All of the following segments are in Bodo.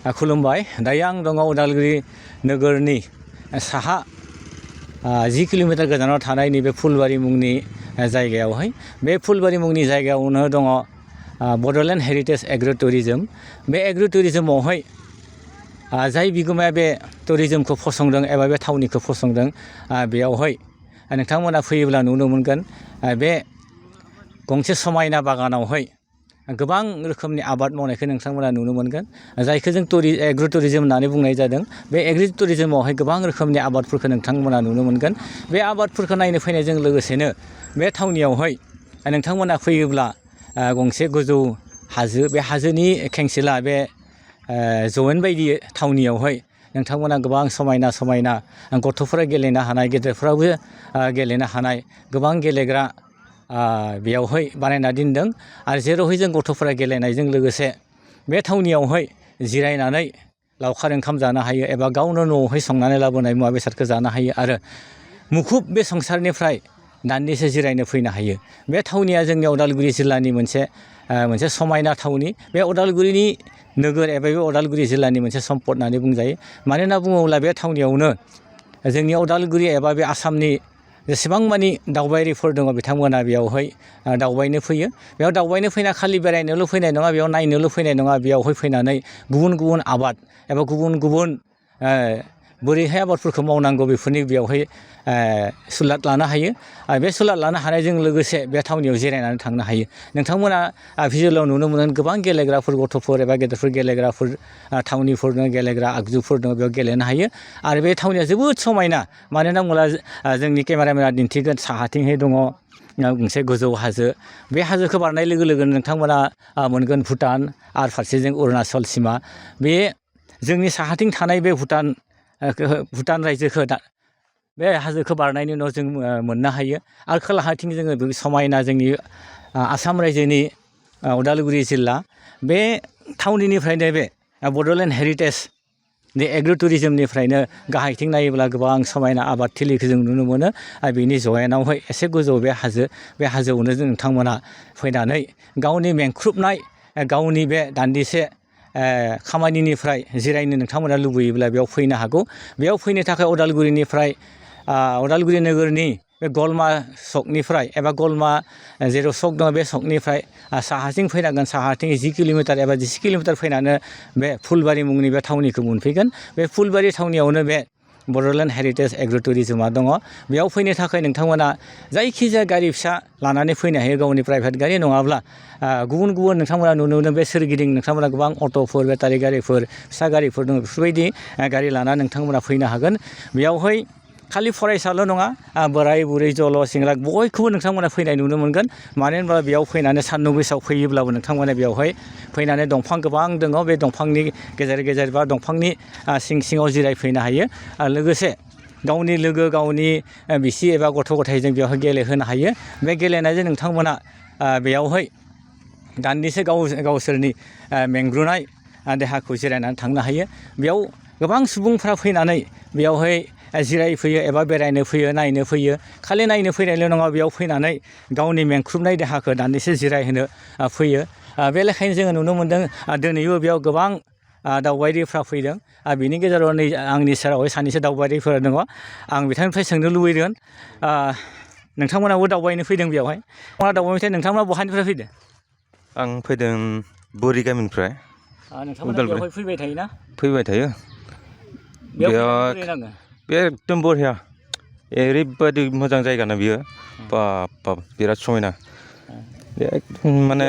खुलुमबाय दायो आं दङ उदालगुरि नोगोरनि साहा 10 किल'मिटार गोजानाव थानाय नैबे फुलबारि मुंनि जायगायावहाय बे फुलबारि मुंनि जायगायावनो दङ बड'लेण्ड हेरिटेज एग्र' टुरिजम बे एग्र' टुरिजमावहाय जाय बिगोमाया बे टुरिजमखौ फसंदों एबा बे थावनिखौ फसंदों बेयावहाय नोंथांमोना फैयोब्ला नुनो मोनगोन बे गंसे समायना बागानावहाय गोबां रोखोमनि आबाद मावनायखौ नोंथांमोना नुनो मोनगोन जायखौ जों एग्र' टुरिजम होननानै बुंनाय जादों बे एग्र' टुरिजमावहाय गोबां रोखोमनि आबादफोरखौ नोंथांमोना नुनो मोनगोन बे आबादफोरखौ नायनो फैनायजों लोगोसेनो बे थावनियावहाय नोंथांमोना फैयोब्ला गंसे गोजौ हाजो बे हाजोनि खेंसिला बे जौयेन बायदि थावनियावहाय नोंथांमोना गोबां समायना समायना गथ'फोरा गेलेनो हानाय गेदेरफोराबो गेलेनो हानाय गोबां गेलेग्रा बेयावहाय बानायना दोनदों आरो जेरावहाय जों गथ'फोरा गेलेनायजों लोगोसे बे थावनियावहाय जिरायनानै लावखार ओंखाम जानो हायो एबा गावनो न'आवहाय संनानै लाबोनाय मुवा बेसादखौ जानो हायो आरो मुखुब बे संसारनिफ्राय दान्दिसे जिरायनो फैनो हायो बे थावनिया जोंनि उदालगुरि जिल्लानि मोनसे समायना थावनि बे उदालगुरिनि नोगोर एबा बे उदालगुरि जिल्लानि मोनसे सम्पद होननानै बुंजायो मानो होनना बुङोब्ला बे थावनियावनो जोंनि उदालगुरि एबा बे आसामनि जेसेबां मानि दावबायारिफोर दङ बिथांमोना बेयावहाय दावबायनो फैयो बेयाव दावबायनो फैना खालि बेरायनोल' फैनाय नङा बेयाव नायनोल' फैनाय नङा बेयावहाय फैनानै गुबुन गुबुन आबाद एबा गुबुन गुबुन बोरैहाय आबादफोरखौ मावनांगौ बेफोरनि बेयावहाय सुलाद लानो हायो आरो बे सुलाद लानो हानायजों लोगोसे बे थावनियाव जिरायनानै थांनो हायो नोंथांमोना भिजुअलाव नुनो मोनो गोबां गेलेग्राफोर गथ'फोर एबा गेदेरफोर गेलेग्राफोर थावनिफोर दङ गेलेग्रा आगजुफोर दङ बेयाव गेलेनो हायो आरो बे थावनिया जोबोद समायना मानो होनना बुङोब्ला जोंनि केमेरामेना दिन्थिगोन साहाथिंहाय दङ गंसे गोजौ हाजो बे हाजोखौ बारनाय लोगो लोगोनो नोंथांमोना मोनगोन भुटान आरो फारसेजों अरुणाचल सिमा बे जोंनि साहाथिं थानाय बे भुटान रायजोखौ बे हाजोखौ बारनायनि उनाव जों मोननो हायो आरो खोलाहाथिं जोङो समायना जोंनि आसाम रायजोनि उदालगुरि जिल्ला बे थावनिनिफ्रायनो बे बड'लेण्ड हेरिटेज एग्र' टुरिजमनिफ्रायनो गाहायथिं नायोब्ला गोबां समायना आबादथिलिखौ जों नुनो मोनो आरो बेनि जयेनावहाय एसे गोजौ बे हाजोआवनो जों नोंथांमोना फैनानै गावनि मेंख्रुबनाय गावनि बे दान्दिसे खामानिनिफ्राय जिरायनो नोंथांमोना लुबैयोब्ला बेयाव फैनो हागौ बेयाव फैनो थाखाय उदालगुरि नोगोरनि बे गलमा सकनिफ्राय एबा गलमा जेराव सक दङ बे सकनिफ्राय साहाथिं फैनांगोन साहाथिं 10 किल'मिटार एबा 10 किल'मिटार फैनानै बे फुलबारि मुंनि बे थावनिखौ मोनफैगोन बे फुलबारि थावनियावनो बे बड'लेण्ड हेरिटेज एग्र' टुरिजमा दङ बेयाव फैनो थाखाय नोंथांमोना जायखिजाया गारि फिसा लानानै फैनो हायो गावनि प्राइभेट गारि नङाब्ला गुबुन गुबुन नोंथांमोना नुनो मोनो बे सोरगिदिं नोंथांमोना गोबां अट'फोर बेटारि गारिफोर फिसा गारिफोर दङ बेफोरबायदि गारि लानानै नोंथांमोना फैनो हागोन बेयावहाय खालि फरायसाल' नङा बोराय बुरै जल' सेंग्रा बयखौबो नोंथांमोना फैनाय नुनो मोनगोन मानो होनबा बेयाव फैनानै सानदुं गोसायाव फैयोब्लाबो नोंथांमोना बेवहाय फैनानै दंफां गोबां दङ बे दंफांनि गेजेर गेजेर बा दंफांनि सिं सिङाव जिरायफैनो हायो आरो लोगोसे गावनि लोगो गावनि बिसि एबा गथ' गथायजों बेवहाय गेलेहोनो हायो बे गेलेनायजों नोंथांमोना बेयावहाय दान्दिसे गावसोरनि मेंग्रुनाय देहाखौ जिरायनानै थांनो हायो बेयाव गोबां सुबुंफ्रा फैनानै बेयावहाय जिरायफैयो एबा बेरायनो फैयो नायनो फैयो खालि नायनो फैनायल' नङा बेयाव फैनानै गावनि मेंख्रुबनाय देहाखौ दान्दिसे जिरायहोनो फैयो बे लेखायैनो जोङो नुनो मोन्दों दिनैबो बेयाव गोबां दावबायारिफ्रा फैदों बिनि गेजेराव नै आंनि सेरावहाय सानैसो दावबायारिफोर दङ आं बिथांनिफ्राय सोंनो लुबैदों नोंथांमोनाबो दावबायनो फैदों बेवहाय नोंथांमोना बहानिफ्राय फैदों आं फैदों बोरि गामिनिफ्राय नोंथांमोना बेवहाय फैबाय थायोना फैबाय थायो बेयाव बे एकदम बरिया ओरैबायदि मोजां जायगा ना बियो बाब बिराद समायना माने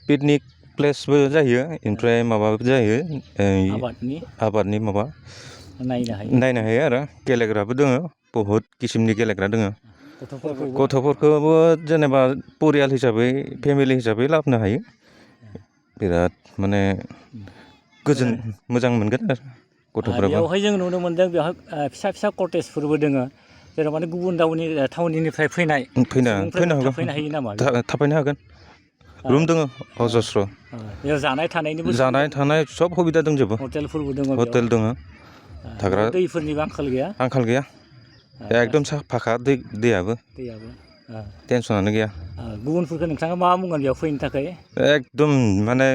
पिकनिक प्लेसबो जायो ओमफ्राय माबाबो जायो आबादनि माबा नायनो हायो आरो गेलेग्राबो दङ बहुद किसिमनि गेलेग्रा दङ गथ'फोरखौबो जेनेबा परियाल हिसाबै फेमिलि हिसाबै लाबोनो हायो बिराद माने मोजां मोनगोन आरो गथ'फोराबो बेवहाय जों नुनो मोन्दों बेवहाय फिसा फिसा कटेजफोरबो दोङो जेराव माने गुबुन थावनिनिफ्राय फैनो हायो नामा थाफैनो हागोन रुम दङ अजस्र बेयाव जानाय थानाय सब सुबिदा दंजोबो हटेल दङ थाग्रा दैफोरनिबो आंखाल गैया एकदम साफाखा दैयाबो टेनसनानो गैया गुबुनफोरखौ नोंथाङा मा बुंगोन बेयाव फैनो थाखाय एकदम माने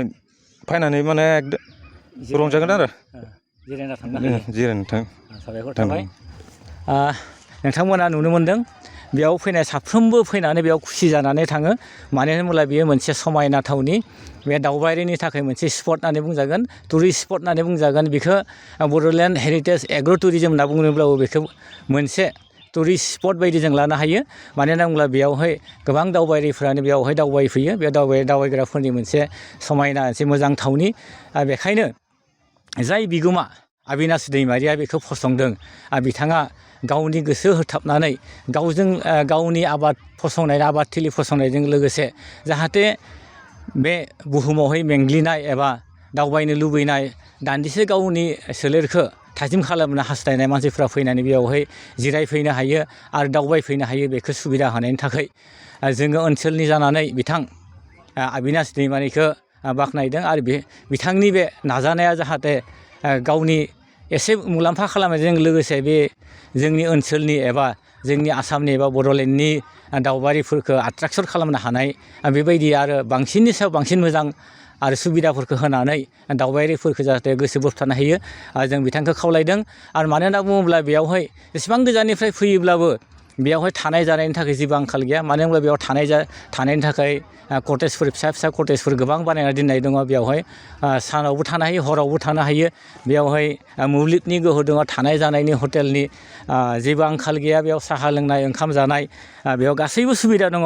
फैनानै माने रंजागोन आरो जिरायना थांनो हायो जिरायनो थां साबायखर थाबाय नोंथांमोना नुनो मोनदों बेयाव फैनाय साफ्रोमबो फैनानै बेयाव खुसि जानानै थाङो मानो होनोब्ला बेयो मोनसे समायना थावनि बे दावबायारिनि थाखाय मोनसे स्पट होननानै बुंजागोन टुरिस्ट स्पट होननानै बुंजागोन बेखौ बड'लेण्ड हेरिटेज एग्र' टुरिजम होनना बुङोब्लाबो बेखौ मोनसे टुरिस्ट स्पट बायदि जों लानो हायो मानो होनना बुङोब्ला बेयावहाय गोबां दावबायारिफ्रानो बेयावहाय दावबायफैयो बे दावबायग्राफोरनि मोनसे समायना मोनसे मोजां थावनि बेखायनो जाय बिगोमा अबिनाश दैमारिया बेखौ फसंदों बिथाङा गावनि गोसो होथाबनानै गावनि आबाद फसंनाय आबादथिलि फसंनायजों लोगोसे जाहाथे बे बुहुमावहाय मेंग्लिनाय एबा दावबायनो लुबैनाय दान्दिसे गावनि सोलेरखौ थाजिम खालामनो हास्थायनाय मानसिफ्रा फैनानै बेयावहाय जिरायफैनो हायो आरो दावबायफैनो हायो बेखौ सुबिदा होनायनि थाखाय जोङो ओनसोलनि जानानै बिथां अबिनाश दैमारिखौ बाख्नायदों आरो बिथांनि बे नाजानाया जाहाथे गावनि एसे मुलाम्फा खालामनायजों लोगोसे बे जोंनि ओनसोलनि एबा जोंनि आसामनि एबा बड'लेण्डनि दावबायारिफोरखौ एट्राकसन खालामनो हानाय बेबायदि आरो बांसिननि सायाव बांसिन मोजां आरो सुबिदाफोरखौ होनानै दावबायारिफोरखौ जाहाथे गोसो बोबथानो हायो जों बिथांखौ खावलायदों आरो मानो होनना बुङोब्ला बेयावहाय जेसेबां गोजाननिफ्राय फैयोब्लाबो बेयावहाय थानाय जानायनि थाखाय जेबो आंखाल गैया मानो होनब्ला बेयाव थानायनि थाखाय कटेजफोर फिसा फिसा कटेजफोर गोबां बानायना दोननाय दङ बेयावहाय सानावबो थानो हायो हरावबो थानो हायो बेयावहाय मोब्लिबनि गोहो दङ थानाय जानायनि हटेलनि जेबो आंखाल गैया बेयाव साहा लोंनाय ओंखाम जानाय बेयाव गासैबो सुबिदा दङ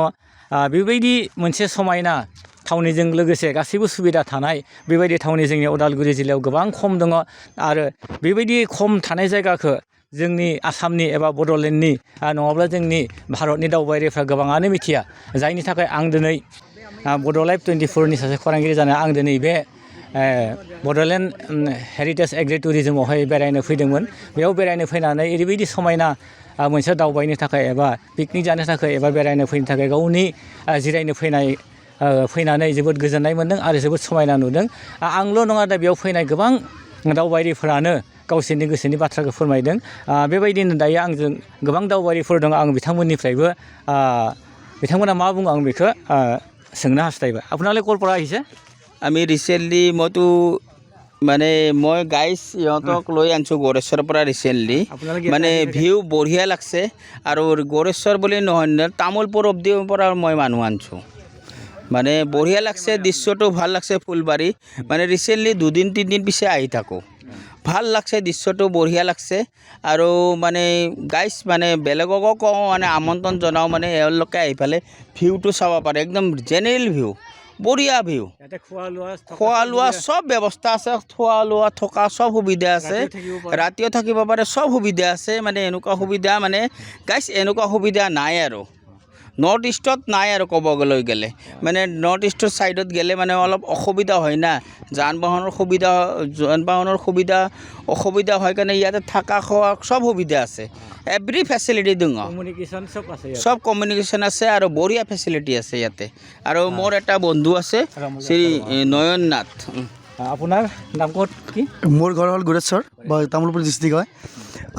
बेबायदि मोनसे समायना थावनिजों लोगोसे गासैबो सुबिदा थानाय बेबायदि थावनि जोंनि उदालगुरि जिल्लायाव गोबां खम दङ आरो बेबायदि खम थानाय जायगाखौ जोंनि आसामनि एबा बड'लेण्डनि नङाब्ला जोंनि भारतनि दावबायारिफ्रा गोबाङानो मिथिया जायनि थाखाय आं दिनै बड'लाइभ 24नि सासे खौरांगिरि जाना आं दिनै बे बड'लेण्ड हेरिटेज एग्रि टुरिजमावहाय बेरायनो फैदोंमोन बेयाव बेरायनो फैनानै ओरैबायदि समायना मोनसे दावबायनो थाखाय एबा पिकनिक जानो थाखाय एबा बेरायनो फैनो थाखाय गावनि जिरायनो फैनानै जोबोद गोजोननाय मोन्दों आरो जोबोद समायना नुदों आंल' नङा दा बेयाव फैनाय गोबां दावबायारिफोरानो गावसोरनि गोसोनि बाथ्राखौ फोरमायदों बेबायदिनो दायो आंजों गोबां दावबायारिफोर दं आं बिथांमोननिफ्रायबो बिथांमोना मा बुङो आं बेखौ सोंनो हास्थायबाय আপোনালৈ ক'ৰ পৰা আহিছে আমি ৰিচেণ্টলি মইতো মানে মই গাইজ ইহঁতক লৈ আনিছোঁ গড়েশ্বৰৰ পৰা ৰিচেণ্টলি মানে ভিউ বঢ়িয়া লাগছে আৰু গড়েশ্বৰ বুলি নহয় তামোলপুৰ অব্দিৰ পৰা মই মানুহ আনিছোঁ মানে বঢ়িয়া লাগছে দৃশ্যটো ভাল লাগছে ফুলবাৰী মানে ৰিচেণ্টলি 2-3 দিন পিছে আহি থাকোঁ ভাল লাগছে দৃশ্যটো বঢ়িয়া লাগছে আৰু মানে গাইজ মানে বেলেগকো কওঁ মানে আমন্ত্ৰণ জনাওঁ মানে এওঁলোকে আহি পেলাই ভিউটো চাব পাৰে একদম জেনেৰেল ভিউ বঢ়িয়া ভিউ খোৱা লোৱা সব ব্যৱস্থা আছে খোৱা লোৱা থকা সব সুবিধা আছে ৰাতিও থাকিব পাৰে সব সুবিধা আছে মানে এনেকুৱা সুবিধা মানে গাইজ এনেকুৱা সুবিধা নাই আৰু নৰ্থ ইষ্টত নাই আৰু ক'বলৈ গ'লে মানে নৰ্থ ইষ্টৰ ছাইডত গ'লে মানে অলপ অসুবিধা হয় না যান বাহনৰ অসুবিধা হয় কাৰণে ইয়াতে থকা খোৱা সব সুবিধা আছে এভৰি ফেচিলিটি দङ সব কমিউনিকেশ্যন আছে আৰু বঢ়িয়া ফেচিলিটি আছে ইয়াতে আৰু মোৰ এটা বন্ধু আছে শ্ৰী নয়ন নাথ আপোনাৰ নাম ক'ত কি মোৰ ঘৰ হ'ল গোৰেশ্বৰ বা তামোলপুৰ ডিষ্ট্ৰিক্ট হয়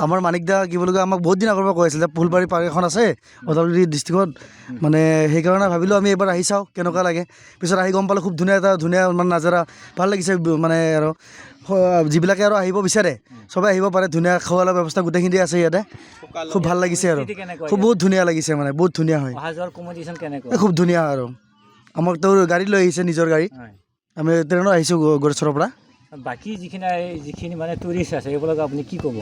আমাৰ মানিকদা কি বুলি কয় আমাক বহুত দিন আগৰ পৰা কৈ আছিলে ফুলবাৰী পাৰ্ক এখন আছে ওদালগুৰি ডিষ্ট্ৰিক্টত মানে সেইকাৰণে ভাবিলোঁ আমি এবাৰ আহি চাওঁ কেনেকুৱা লাগে পিছত আহি গম পালোঁ খুব ধুনীয়া মানে নাজাৰা ভাল লাগিছে মানে আৰু যিবিলাকে আৰু আহিব বিচাৰে চবেই আহিব পাৰে ধুনীয়া খোৱা লোৱা ব্যৱস্থা গোটেইখিনি আছে ইয়াতে খুব ভাল লাগিছে আৰু খুব বহুত ধুনীয়া লাগিছে মানে বহুত ধুনীয়া হয় খুব ধুনীয়া আৰু আমাক তোৰ গাড়ী লৈ আহিছে নিজৰ গাড়ী আমি ট্ৰেইনত আহিছোঁ গড়েশ্বৰৰ পৰা বাকী যিখিনি মানে টুৰিষ্ট আছে এইবিলাক আপুনি কি ক'ব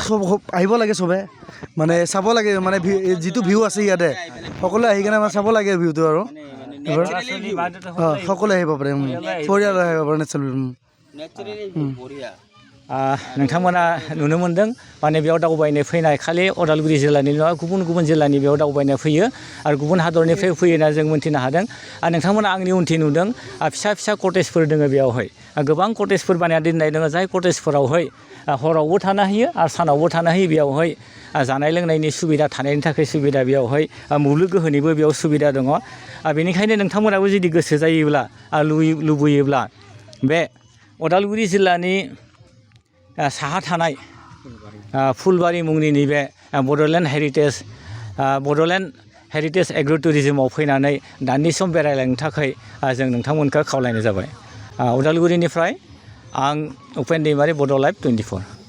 সব আহিব লাগে চবে মানে চাব লাগে মানে যিটো ভিউ আছে ইয়াতে সকলোৱে আহি কিনে আমাৰ চাব লাগে ভিউটো আৰু সকলোৱে আহিব পাৰে পৰিয়ালে আহিব পাৰে नोंथांमोना नुनो मोनदों माने बेयाव दावबायनो फैनाय खालि उदालगुरि जिल्लानि नङा गुबुन गुबुन जिल्लानि बेयाव दावबायनो फैयो आरो गुबुन हादरनिफ्राय फैयो होनना जों मोन्थिनो हादों आरो नोंथांमोना आंनि उनथिं नुदों फिसा फिसा कटेजफोर दङ बेयावहाय गोबां कटेजफोर बानायना दोननाय दङ जाय कटेजफोरावहाय हरावबो थानो हायो आरो सानावबो थानो हायो बेयावहाय जानाय लोंनायनि सुबिदा थानायनि थाखाय सुबिदा बेयावहाय मोब्लिब गोहोनिबो बेयाव सुबिदा दङ बेनिखायनो नोंथांमोनाबो जुदि गोसो जायोब्ला लुबैयोब्ला बे उदालगुरि जिल्लानि साहा थानाय फुलबारी मुंनि नैबे बड'लेण्ड हेरिटेज एग्र' टुरिजमाव फैनानै दान्दिसे सम बेरायलांनो थाखाय जों नोंथांमोनखौ खावलायनाय जाबाय उदालगुरिनिफ्राय आं उपेन दैमारि बड' लाइभ 24